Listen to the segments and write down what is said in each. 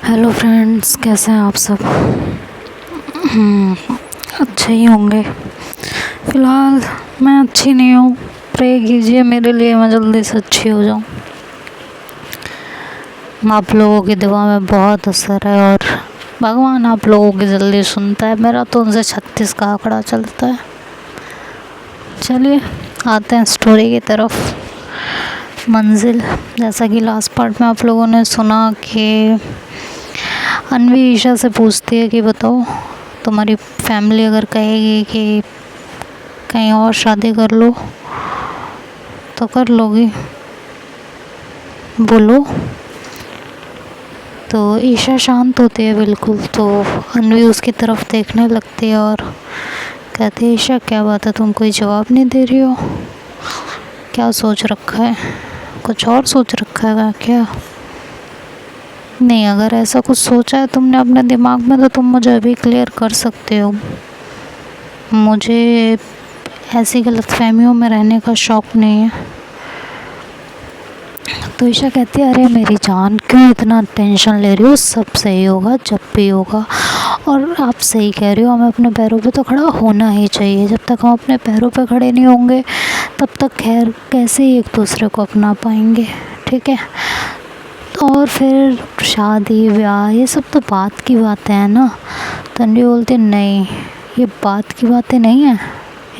Hello friends, कैसे हैं आप सब? अच्छे ही होंगे। फ़िलहाल मैं अच्छी नहीं हूँ। प्रे कीजिए मेरे लिए, मैं जल्दी से अच्छी हो जाऊँ। आप लोगों की दुआ में बहुत असर है और भगवान आप लोगों की जल्दी सुनता है। मेरा तो उनसे 36 का आंकड़ा चलता है। चलिए आते हैं स्टोरी की तरफ। मंजिल, जैसा कि लास्ट पार्ट में आप लोगों ने सुना कि अन्वी ईशा से पूछती है कि बताओ, तुम्हारी फैमिली अगर कहेगी कि कहीं और शादी कर लो तो कर लोगी? बोलो। तो ईशा शांत होती है बिल्कुल। तो अन्वी उसकी तरफ देखने लगती है और कहती है, ईशा क्या बात है, तुम कोई जवाब नहीं दे रही हो? क्या सोच रखा है? कुछ और सोच रखा है क्या? नहीं, अगर ऐसा कुछ सोचा है तुमने अपने दिमाग में तो तुम मुझे अभी क्लियर कर सकते हो। मुझे ऐसी गलतफहमियों में रहने का शौक़ नहीं है। तो ईशा कहती है, अरे मेरी जान, क्यों इतना टेंशन ले रही हो? सब सही होगा जब भी होगा। और आप सही कह रही हो, हमें अपने पैरों पे तो खड़ा होना ही चाहिए। जब तक हम अपने पैरों पे खड़े नहीं होंगे तब तक खैर कैसे ही एक दूसरे को अपना पाएंगे। ठीक है, और फिर शादी ब्याह ये सब तो बात की बातें हैं ना। तन्वी बोलती, नहीं ये बात की बातें नहीं है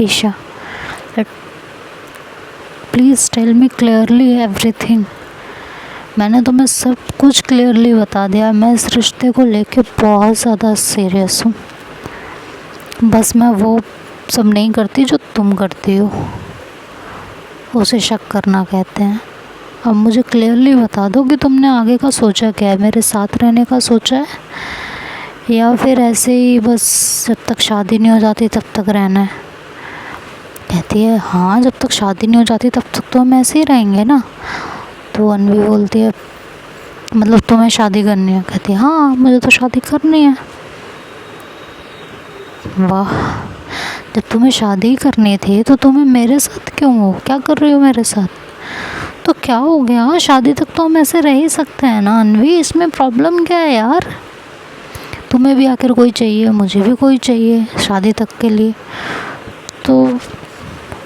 Isha. Please tell me clearly everything. मैंने तुम्हें सब कुछ क्लियरली बता दिया। मैं इस रिश्ते को लेके बहुत ज़्यादा सीरियस हूँ। बस मैं वो सब नहीं करती जो तुम करती हो, उसे शक करना कहते हैं। अब मुझे क्लियरली बता दो कि तुमने आगे का सोचा क्या है? मेरे साथ रहने का सोचा है या फिर ऐसे ही बस जब तक शादी नहीं हो जाती तब तक रहना है? कहती है, हाँ जब तक शादी नहीं हो जाती तब तक तो हम ऐसे ही रहेंगे ना। तो अन्वी बोलती है, मतलब तुम्हें शादी करनी है? कहती है, हाँ मुझे तो शादी करनी है। वाह, जब तुम्हें शादी करनी थी तो तुम्हें मेरे साथ क्यों हो? क्या कर रही हो मेरे साथ? तो क्या हो गया, शादी तक तो हम ऐसे रह ही सकते हैं ना अन्वी, इसमें प्रॉब्लम क्या है यार? तुम्हें भी आखिर कोई चाहिए, मुझे भी कोई चाहिए शादी तक के लिए, तो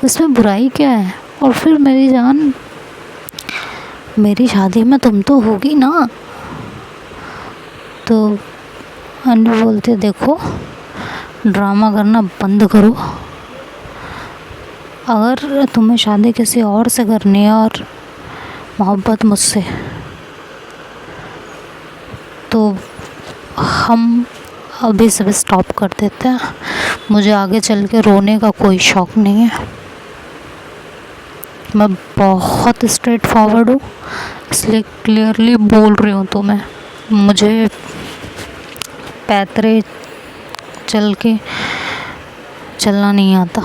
इसमें बुराई क्या है? और फिर मेरी जान, मेरी शादी में तुम तो होगी ना। तो अन्वी बोलते, देखो ड्रामा करना बंद करो। अगर तुम्हें शादी किसी और से करनी है और मोहब्बत मुझसे, तो हम अभी से स्टॉप कर देते हैं। मुझे आगे चल के रोने का कोई शौक़ नहीं है। मैं बहुत स्ट्रेट फॉरवर्ड हूँ, इसलिए क्लियरली बोल रही हूँ तुम्हें। मुझे पैतरे चल के चलना नहीं आता।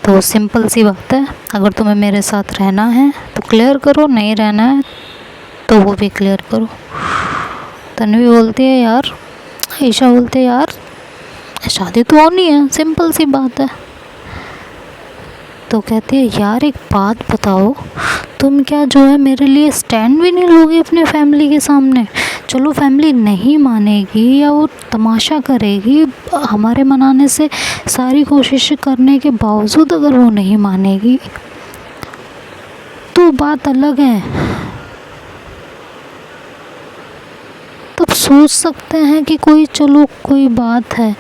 तो सिंपल सी बात है, अगर तुम्हें मेरे साथ रहना है तो क्लियर करो, नहीं रहना है तो वो भी क्लियर करो। तन्वी बोलती है, यार ईशा बोलती है, यार शादी तो होनी है, सिंपल सी बात है। तो कहती है, यार एक बात बताओ, तुम क्या जो है मेरे लिए स्टैंड भी नहीं लोगे अपने फैमिली के सामने? चलो फैमिली नहीं मानेगी या वो तमाशा करेगी, हमारे मनाने से सारी कोशिश करने के बावजूद अगर वो नहीं मानेगी तो बात अलग है। तब सोच सकते हैं कि कोई चलो कोई बात है,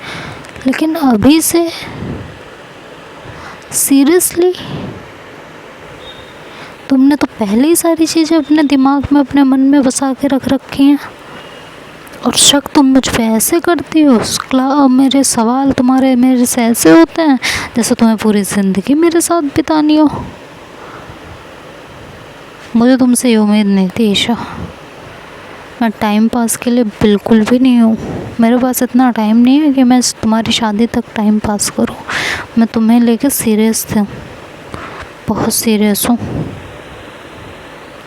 लेकिन अभी से सीरियसली तुमने तो पहले ही सारी चीज़ें अपने दिमाग में अपने मन में बसा के रख रखी हैं और शक तुम मुझ पे ऐसे करती हो। मेरे सवाल तुम्हारे मेरे से ऐसे होते हैं जैसे तुम्हें पूरी ज़िंदगी मेरे साथ बितानी हो। मुझे तुमसे ये उम्मीद नहीं थी ईशा। मैं टाइम पास के लिए बिल्कुल भी नहीं हूँ। मेरे पास इतना टाइम नहीं है कि मैं तुम्हारी शादी तक टाइम पास करूँ। मैं तुम्हें लेके सीरियस हूँ, बहुत सीरियस हूँ।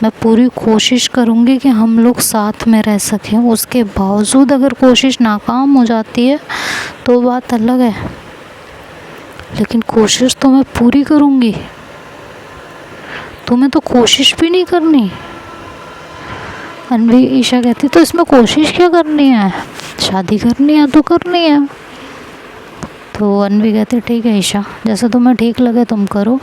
मैं पूरी कोशिश करूँगी कि हम लोग साथ में रह सकें। उसके बावजूद अगर कोशिश नाकाम हो जाती है तो बात अलग है, लेकिन कोशिश तो मैं पूरी करूँगी। तुम्हें तो कोशिश भी नहीं करनी। अनवी ईशा कहती तो इसमें कोशिश क्या करनी है, शादी करनी है तो करनी है। तो अनवी कहती ठीक है ईशा, जैसे तुम्हें ठीक लगे तुम करो,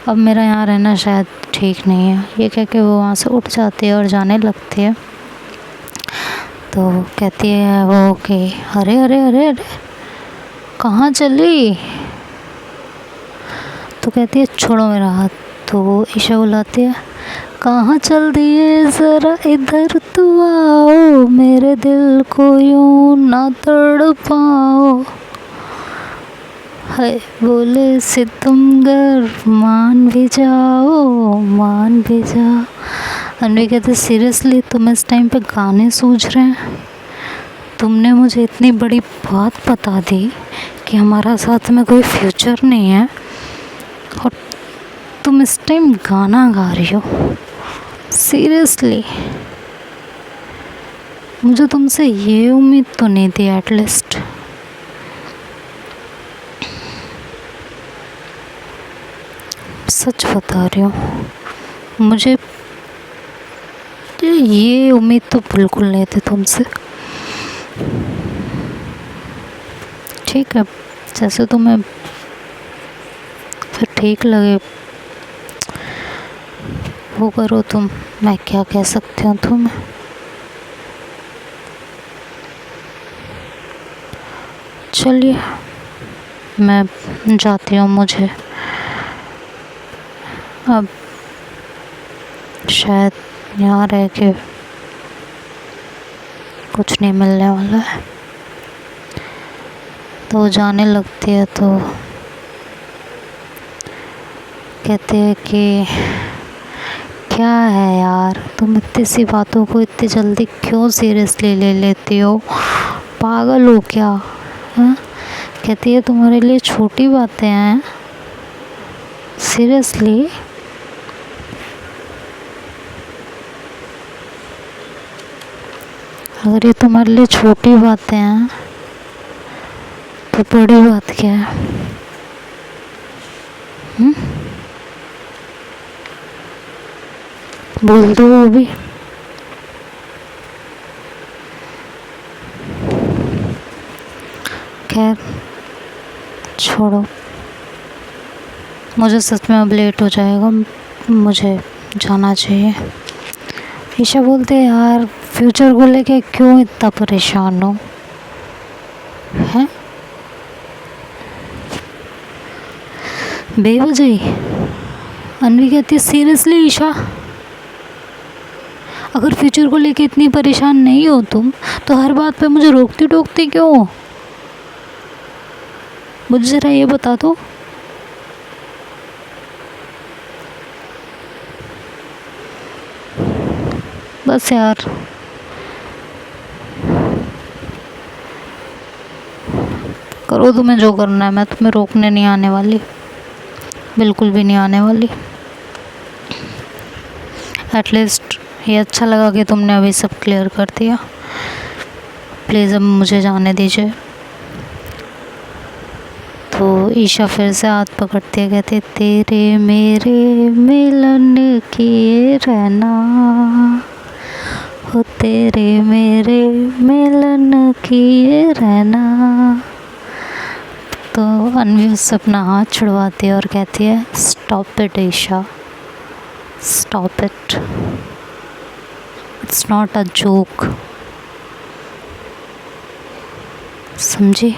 अब मेरा यहाँ रहना शायद ठीक नहीं है। ये कह के वो वहाँ से उठ जाती है और जाने लगती है। तो कहती है वो कि अरे अरे अरे अरे कहाँ चली। तो कहती है छोड़ो मेरा हाथ। तो ईशा बुलाती है कहाँ चल दिए, ज़रा इधर तो आओ, मेरे दिल को यूं ना तड़पाओ, है बोले सितमगर मान भी जाओ, मान भी जाओ। अनवी कहते सीरियसली तुम इस टाइम पे गाने सूझ रहे हैं, तुमने मुझे इतनी बड़ी बात बता दी कि हमारा साथ में कोई फ्यूचर नहीं है और तुम इस टाइम गाना गा रही हो, सीरियसली मुझे तुमसे ये उम्मीद तो नहीं थी एटलीस्ट। सच बता रही हूँ, मुझे ये उम्मीद तो बिल्कुल नहीं थी तुमसे। ठीक है, जैसे तुम्हें फिर ठीक लगे वो करो तुम, मैं क्या कह सकती हूँ तुम्हें। चलिए मैं जाती हूँ, मुझे अब शायद यहाँ रह के कुछ नहीं मिलने वाला है। तो जाने लगती है तो कहते हैं कि क्या है यार, तुम इतनी सी बातों को इतनी जल्दी क्यों सीरियसली ले लेती हो, पागल हो क्या। हाँ, कहती है तुम्हारे लिए छोटी बातें हैं, सीरियसली। अगर ये तुम्हारे लिए छोटी बातें हैं तो बड़ी बात क्या है। बोल दो वो भी। खैर छोड़ो, मुझे सच में अब लेट हो जाएगा, मुझे जाना चाहिए। ईशा बोलते यार फ्यूचर को लेके क्यों इतना परेशान हो, हैं बेवजह। अनवी कहती है सीरियसली ईशा, अगर फ्यूचर को लेके इतनी परेशान नहीं हो तुम तो हर बात पे मुझे रोकती टोकती क्यों हो, मुझे ज़रा ये बता दो। बस यार करो तुम्हें जो करना है, मैं तुम्हें रोकने नहीं आने वाली, बिल्कुल भी नहीं आने वाली। एटलीस्ट ये अच्छा लगा कि तुमने अभी सब क्लियर कर दिया। प्लीज़ अब मुझे जाने दीजिए। तो ईशा फिर से हाथ पकड़ती है, कहते तेरे मेरे मिलन किए रहना, हो तेरे मेरे मिलन किए रहना। तो अनवी उससे अपना हाथ छुड़वाती है और कहती है stop it Isha, stop it, it's not a joke, समझी।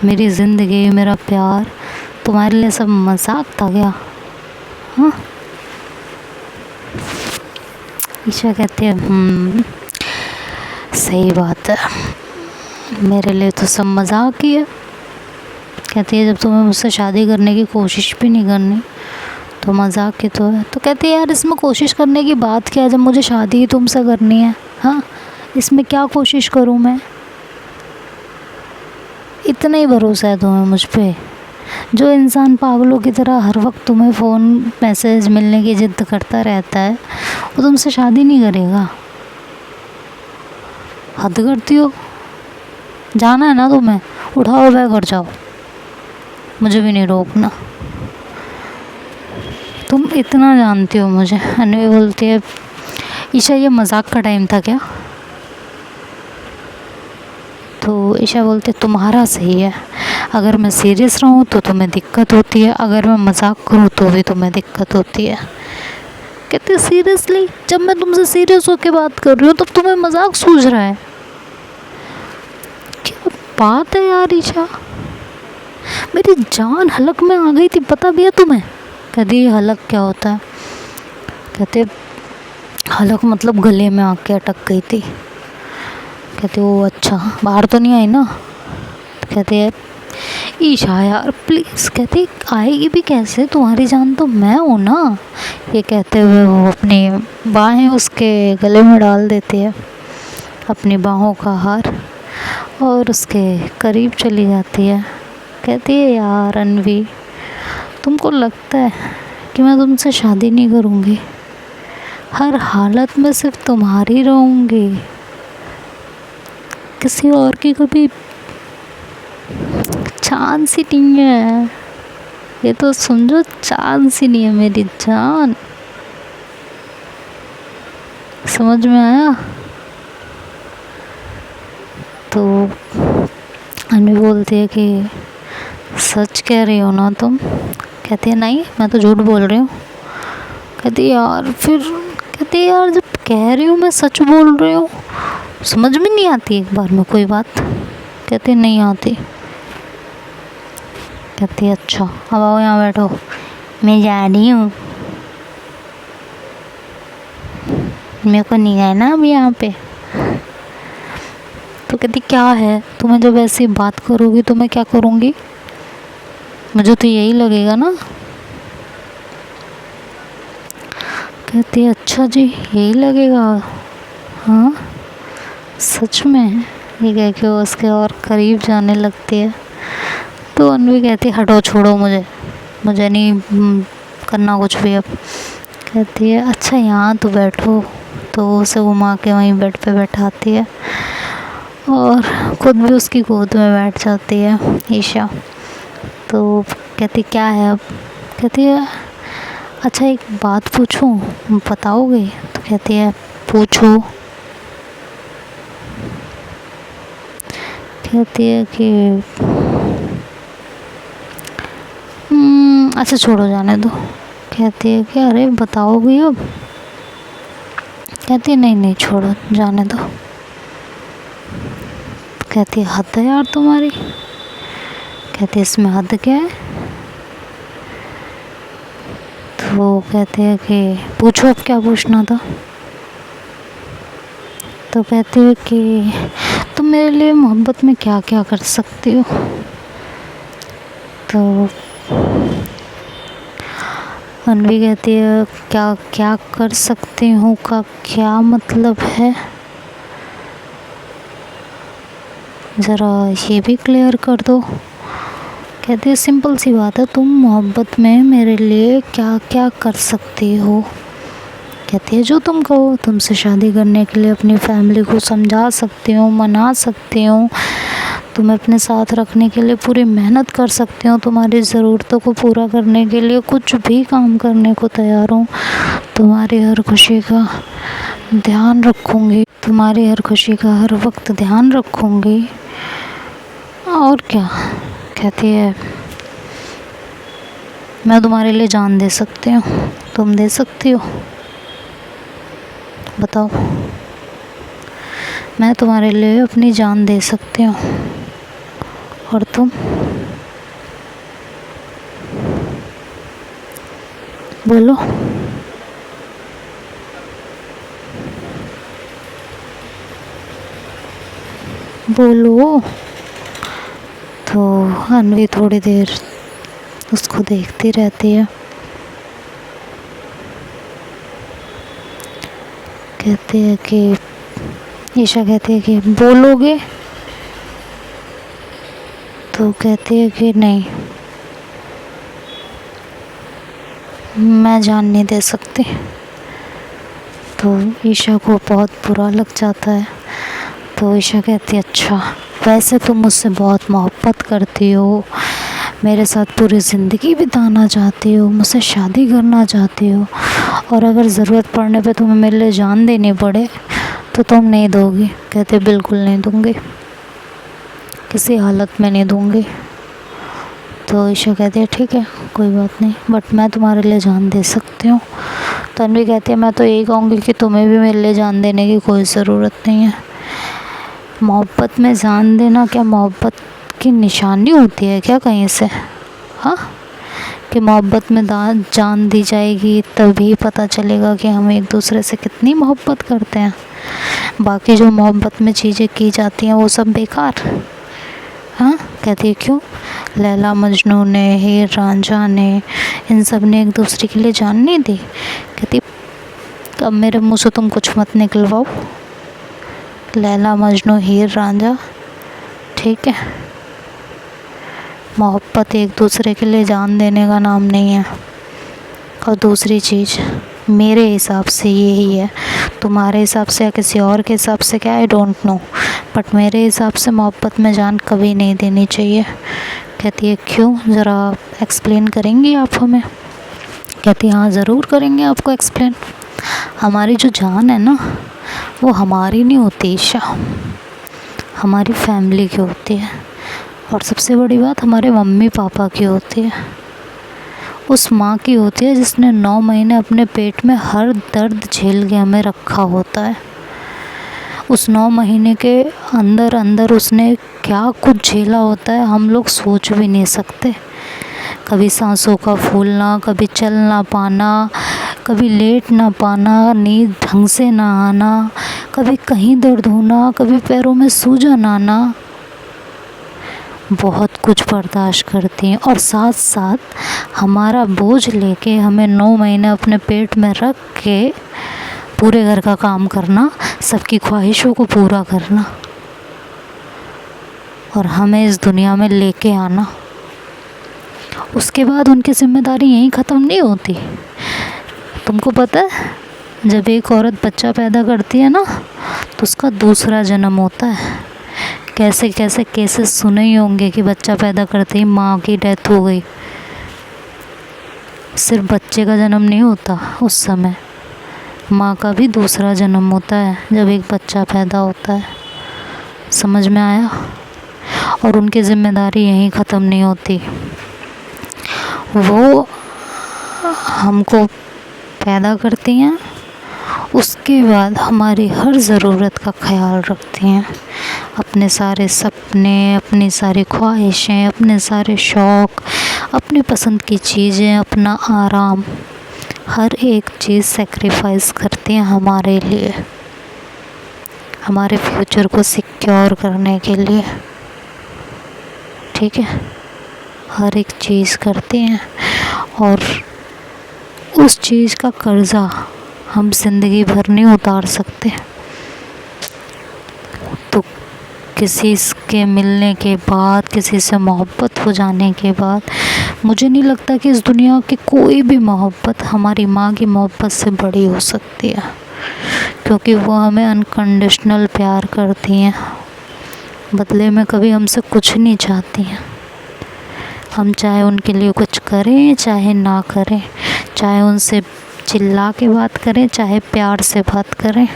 मेरी ज़िंदगी, मेरा प्यार तुम्हारे लिए सब मजाक था क्या। हाँ, ईशा कहती है सही बात है, मेरे लिए तो सब मजाक ही है। कहती है जब तुम्हें मुझसे शादी करने की कोशिश भी नहीं करनी तो मजाक ही तो है। तो कहती है यार इसमें कोशिश करने की बात क्या है, जब मुझे शादी ही तुमसे करनी है। हाँ, इसमें क्या कोशिश करूँ मैं, इतना ही भरोसा है तुम्हें मुझ पे। जो इंसान पागलों की तरह हर वक्त तुम्हें फ़ोन मैसेज मिलने की जिद करता रहता है वो तुमसे शादी नहीं करेगा। हद करती हो। जाना है ना तुम्हें, उठाओ बैग और जाओ, मुझे भी नहीं रोकना। तुम इतना जानती हो मुझे। अन्वी बोलती है ईशा ये मजाक का टाइम था क्या? तो ईशा बोलती है तुम्हारा सही है, अगर मैं सीरियस रहूँ तो तुम्हें दिक्कत होती है, अगर मैं मजाक करूँ तो भी तुम्हें दिक्कत होती है। कहते सीरियसली, जब मैं तुमसे सीरियस होकर बात कर रही हूँ तब तुम्हें मजाक सूझ रहा है? क्या बात है यार ईशा, मेरी जान हलक में आ गई थी, पता भी है तुम्हें? कहती हलक क्या होता है? कहते हलक मतलब गले में आके अटक गई थी। कहते वो अच्छा, बाहर तो नहीं आई ना? कहते है ईशा यार प्लीज़। कहते आएगी भी कैसे, तुम्हारी जान तो मैं हूँ ना। ये कहते हुए वो अपनी बाहें उसके गले में डाल देती है, अपनी बाहों का हार, और उसके करीब चली जाती है। कहती है यार अन्वी, तुमको लगता है कि मैं तुमसे शादी नहीं करूँगी? हर हालत में सिर्फ तुम्हारी रहूँगी, किसी और की कभी चांस ही नहीं है। ये तो समझो चांस ही नहीं है मेरी जान। समझ में आया? तो अन्वी बोलती है कि सच कह रही हो ना तुम? कहती है नहीं, मैं तो झूठ बोल रही हूँ। कहती यार फिर, कहती यार जब कह रही हूँ मैं सच बोल रही हूँ, समझ में नहीं आती एक बार में कोई बात? कहती नहीं आती। कहती अच्छा अब आओ यहाँ बैठो, मैं जा रही हूँ, मेरे को नहीं गए ना अभी यहाँ पे। तो कहती क्या है, तुम्हें जब ऐसी बात करोगी तो मैं क्या करूँगी? मुझे तो यही लगेगा ना। कहती है अच्छा जी यही लगेगा? हाँ सच में? ये कह के वो उसके और करीब जाने लगती है। तो अन्वी कहती है हटो छोड़ो मुझे नहीं करना कुछ भी अब। कहती है अच्छा यहाँ तो बैठो। तो उसे घुमा के वहीं बेड पे बैठाती है और खुद भी उसकी गोद में बैठ जाती है ईशा। तो कहती क्या है अब? कहती है अच्छा एक बात पूछूं, बताओगे? तो कहती है पूछो। कहती है कि अच्छा छोड़ो जाने दो। कहती है कि अरे बताओगी अब? कहती है नहीं छोड़ो जाने दो। कहती है हद है यार तुम्हारी। कहती है इसमें हद क्या है? तो कहते हैं कि पूछो अब क्या पूछना था। तो कहती है कि तुम मेरे लिए मोहब्बत में क्या क्या कर सकती हो? तो अन्वी कहती है क्या क्या कर सकती हूँ का क्या मतलब है, ज़रा ये भी क्लियर कर दो। कहती है सिंपल सी बात है, तुम मोहब्बत में मेरे लिए क्या क्या कर सकती हो? कहती है जो तुम कहो। तुमसे शादी करने के लिए अपनी फैमिली को समझा सकती हूँ, मना सकती हूँ, तुम्हें अपने साथ रखने के लिए पूरी मेहनत कर सकती हूँ, तुम्हारी ज़रूरतों को पूरा करने के लिए कुछ भी काम करने को तैयार हूँ, तुम्हारी हर खुशी का ध्यान रखूँगी, तुम्हारी हर खुशी का हर वक्त ध्यान रखूँगी। और क्या? कहती है मैं तुम्हारे लिए जान दे सकती हूँ, तुम दे सकती हो? बताओ। मैं तुम्हारे लिए अपनी जान दे सकती हूँ, और तुम? बोलो। बोलो। तो अन्वी थोड़ी देर उसको देखती रहती है। कहती है कि ईशा कहती है कि बोलोगे? तो कहती है कि नहीं, मैं जान नहीं दे सकती। तो ईशा को बहुत बुरा लग जाता है। तो ईशा कहती है अच्छा वैसे तुम मुझसे बहुत मोहब्बत करती हो, मेरे साथ पूरी ज़िंदगी बिताना चाहती हो, मुझसे शादी करना चाहती हो, और अगर ज़रूरत पड़ने पे तुम्हें मेरे लिए जान देनी पड़े तो तुम नहीं दोगी। कहते बिल्कुल नहीं दूँगी, किसी हालत में नहीं दूँगी। तो ईशा कहती है ठीक है कोई बात नहीं, बट मैं तुम्हारे लिए जान दे सकती हूँ। तन्वी कहती है मैं तो यही कहूँगी कि तुम्हें भी मेरे लिए जान देने की कोई ज़रूरत नहीं है। मोहब्बत में जान देना क्या मोहब्बत की निशानी होती है क्या कहीं से? हाँ, कि मोहब्बत में जान दी जाएगी तभी पता चलेगा कि हम एक दूसरे से कितनी मोहब्बत करते हैं। बाकी जो मोहब्बत में चीज़ें की जाती हैं वो सब बेकार। हाँ, कहती है क्यों? लैला मजनू ने, हीर रांझा ने, इन सब ने एक दूसरे के लिए जान नहीं दी। कहती अब मेरे मुँह से तुम कुछ मत निकलवाओ। लैला मजनू, हीर रांझा, ठीक है, मोहब्बत एक दूसरे के लिए जान देने का नाम नहीं है। और दूसरी चीज़ मेरे हिसाब से यही है, तुम्हारे हिसाब से या किसी और के हिसाब से क्या आई डोंट नो, बट मेरे हिसाब से मोहब्बत में जान कभी नहीं देनी चाहिए। कहती है क्यों, ज़रा एक्सप्लेन करेंगी आप हमें? कहती है हाँ ज़रूर करेंगे आपको एक्सप्लेन। हमारी जो जान है ना वो हमारी नहीं होती ईशा, हमारी फैमिली की होती है, और सबसे बड़ी बात हमारे मम्मी पापा की होती है। उस माँ की होती है जिसने 9 महीने अपने पेट में हर दर्द झेल के हमें रखा होता है। उस 9 महीने के अंदर अंदर उसने क्या कुछ झेला होता है हम लोग सोच भी नहीं सकते। कभी सांसों का फूलना, कभी चल ना पाना, कभी लेट ना पाना, नींद ढंग से ना आना, कभी कहीं दर्द होना, कभी पैरों में सूजन आना, बहुत कुछ बर्दाश्त करती हैं। और साथ साथ हमारा बोझ लेके हमें 9 महीने अपने पेट में रख के पूरे घर का काम करना, सबकी ख्वाहिशों को पूरा करना, और हमें इस दुनिया में लेके आना। उसके बाद उनकी जिम्मेदारी यहीं ख़त्म नहीं होती। तुमको पता है जब एक औरत बच्चा पैदा करती है ना तो उसका दूसरा जन्म होता है। कैसे कैसे केसेस सुने ही होंगे कि बच्चा पैदा करते ही माँ की डेथ हो गई। सिर्फ बच्चे का जन्म नहीं होता, उस समय माँ का भी दूसरा जन्म होता है जब एक बच्चा पैदा होता है। समझ में आया? और उनकी ज़िम्मेदारी यहीं ख़त्म नहीं होती। वो हमको पैदा करती हैं, उसके बाद हमारी हर ज़रूरत का ख्याल रखती हैं। अपने सारे सपने, अपनी सारी ख्वाहिशें, अपने सारे शौक़, अपनी पसंद की चीज़ें, अपना आराम, हर एक चीज़ सेक्रीफाइस करती हैं हमारे लिए, हमारे फ्यूचर को सिक्योर करने के लिए। ठीक है, हर एक चीज़ करती हैं, और उस चीज़ का कर्ज़ा हम ज़िंदगी भर नहीं उतार सकते। तो किसी के मिलने के बाद, किसी से मोहब्बत हो जाने के बाद, मुझे नहीं लगता कि इस दुनिया की कोई भी मोहब्बत हमारी माँ की मोहब्बत से बड़ी हो सकती है, क्योंकि वो हमें अनकंडीशनल प्यार करती हैं, बदले में कभी हमसे कुछ नहीं चाहती हैं। हम चाहे उनके लिए कुछ करें चाहे ना करें, चाहे उनसे चिल्ला के बात करें चाहे प्यार से बात करें,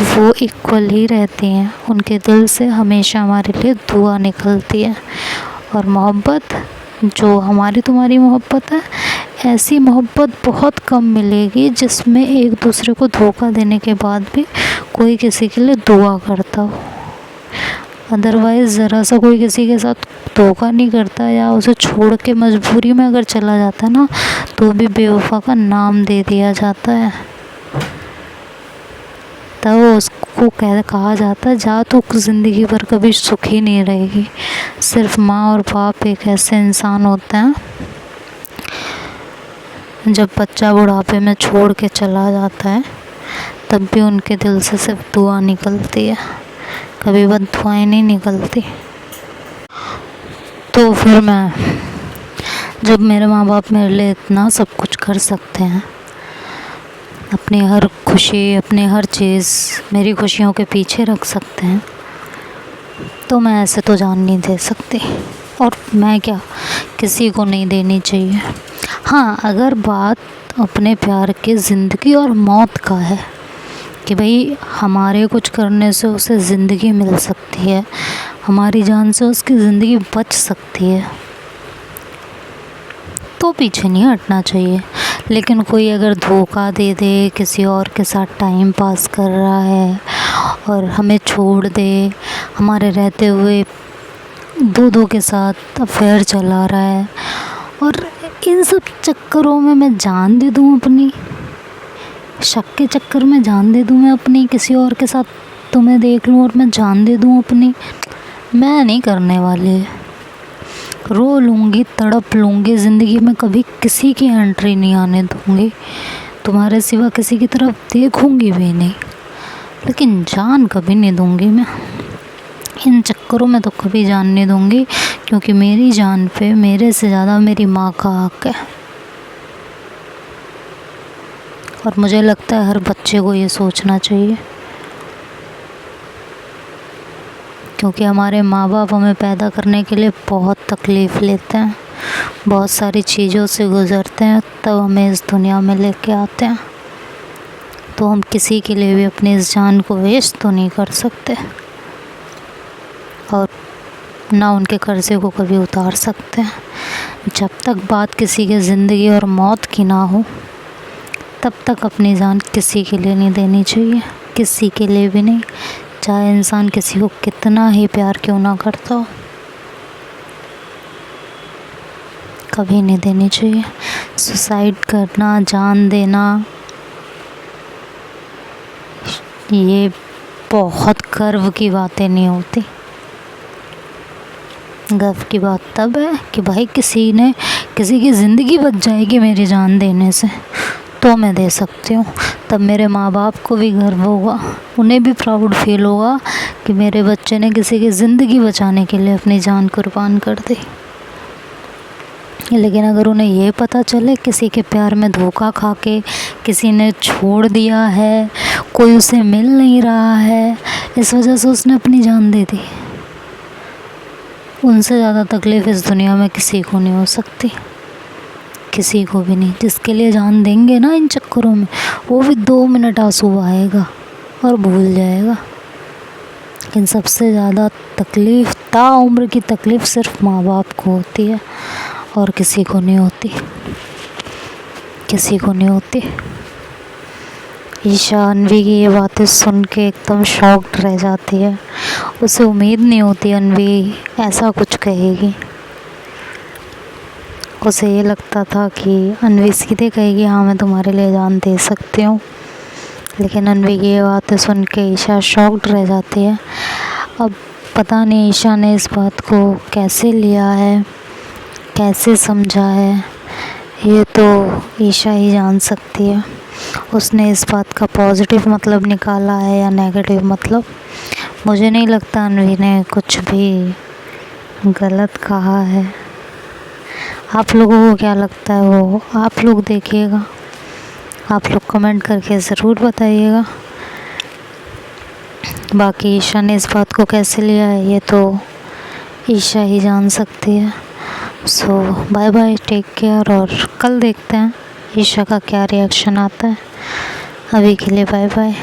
वो इक्वल ही रहती हैं। उनके दिल से हमेशा हमारे लिए दुआ निकलती है। और मोहब्बत जो हमारी तुम्हारी मोहब्बत है, ऐसी मोहब्बत बहुत कम मिलेगी जिसमें एक दूसरे को धोखा देने के बाद भी कोई किसी के लिए दुआ करता हो। अदरवाइज़ ज़रा सा कोई किसी के साथ धोखा नहीं करता या उसे छोड़ के मजबूरी में अगर चला जाता है ना, तो भी बेवफा का नाम दे दिया जाता है। तब उसको कहा जाता है जा तो ज़िंदगी भर कभी सुखी नहीं रहेगी। सिर्फ माँ और बाप एक ऐसे इंसान होते हैं, जब बच्चा बुढ़ापे में छोड़ के चला जाता है तब भी उनके दिल से सिर्फ दुआ निकलती है, कभी बद्दुआएं नहीं निकलती। तो फिर मैं, जब मेरे माँ बाप मेरे लिए इतना सब कुछ कर सकते हैं, अपनी हर खुशी, अपनी हर चीज़ मेरी खुशियों के पीछे रख सकते हैं, तो मैं ऐसे तो जान नहीं दे सकती, और मैं क्या, किसी को नहीं देनी चाहिए। हाँ, अगर बात अपने प्यार की ज़िंदगी और मौत का है कि भाई हमारे कुछ करने से उसे ज़िंदगी मिल सकती है, हमारी जान से उसकी ज़िंदगी बच सकती है, तो पीछे नहीं हटना चाहिए। लेकिन कोई अगर धोखा दे दे, किसी और के साथ टाइम पास कर रहा है और हमें छोड़ दे, हमारे रहते हुए दो के साथ अफेयर चला रहा है, और इन सब चक्करों में मैं जान दे दूँ अपनी, शक के चक्कर में जान दे दूँ मैं अपनी, किसी और के साथ तुम्हें देख लूँ और मैं जान दे दूँ अपनी, मैं नहीं करने वाली। रो लूँगी, तड़प लूँगी, ज़िंदगी में कभी किसी की एंट्री नहीं आने दूँगी, तुम्हारे सिवा किसी की तरफ देखूँगी भी नहीं, लेकिन जान कभी नहीं दूँगी मैं। इन चक्करों में तो कभी जान नहीं दूँगी, क्योंकि मेरी जान पे मेरे से ज़्यादा मेरी माँ का हक है। और मुझे लगता है हर बच्चे को ये सोचना चाहिए, क्योंकि हमारे माँ बाप हमें पैदा करने के लिए बहुत तकलीफ़ लेते हैं, बहुत सारी चीज़ों से गुज़रते हैं, तब हमें इस दुनिया में लेके आते हैं। तो हम किसी के लिए भी अपनी इस जान को वेस्ट तो नहीं कर सकते, और ना उनके कर्ज़े को कभी उतार सकते हैं। जब तक बात किसी के ज़िंदगी और मौत की ना हो, तब तक अपनी जान किसी के लिए नहीं देनी चाहिए, किसी के लिए भी नहीं, चाहे इंसान किसी को कितना ही प्यार क्यों ना करता हो, कभी नहीं देनी चाहिए। सुसाइड करना, जान देना, ये बहुत गर्व की बातें नहीं होती। गर्व की बात तब है कि भाई किसी की ज़िंदगी बच जाएगी मेरी जान देने से, तो मैं दे सकती हूँ। तब मेरे माँ बाप को भी गर्व होगा, उन्हें भी प्राउड फील होगा कि मेरे बच्चे ने किसी की ज़िंदगी बचाने के लिए अपनी जान कुर्बान कर दी। लेकिन अगर उन्हें ये पता चले किसी के प्यार में धोखा खा के किसी ने छोड़ दिया है, कोई उसे मिल नहीं रहा है, इस वजह से उसने अपनी जान दे दी, उनसे ज़्यादा तकलीफ़ इस दुनिया में किसी को नहीं हो सकती, किसी को भी नहीं। जिसके लिए जान देंगे ना इन चक्करों में, वो भी 2 मिनट आंसू आएगा और भूल जाएगा। लेकिन सबसे ज़्यादा तकलीफ़, ताउम्र की तकलीफ़ सिर्फ माँ बाप को होती है, और किसी को नहीं होती, किसी को नहीं होती। ईशा अनवी की ये बातें सुन के एकदम शॉक्ड रह जाती है, उसे उम्मीद नहीं होती अनवी ऐसा कुछ कहेगी। उसे ये लगता था कि अनवी सीधे कहेगी हाँ मैं तुम्हारे लिए जान दे सकती हूँ, लेकिन अनवी की ये बातें सुन के ईशा शॉक्ड रह जाती है। अब पता नहीं ईशा ने इस बात को कैसे लिया है, कैसे समझा है, ये तो ईशा ही जान सकती है। उसने इस बात का पॉजिटिव मतलब निकाला है या नेगेटिव मतलब, मुझे नहीं लगता अनवी ने कुछ भी गलत कहा है। आप लोगों को क्या लगता है वो आप लोग देखिएगा, आप लोग कमेंट करके ज़रूर बताइएगा। बाकी ईशा ने इस बात को कैसे लिया है ये तो ईशा ही जान सकती है। सो बाय बाय, टेक केयर, और कल देखते हैं ईशा का क्या रिएक्शन आता है। अभी के लिए बाय बाय।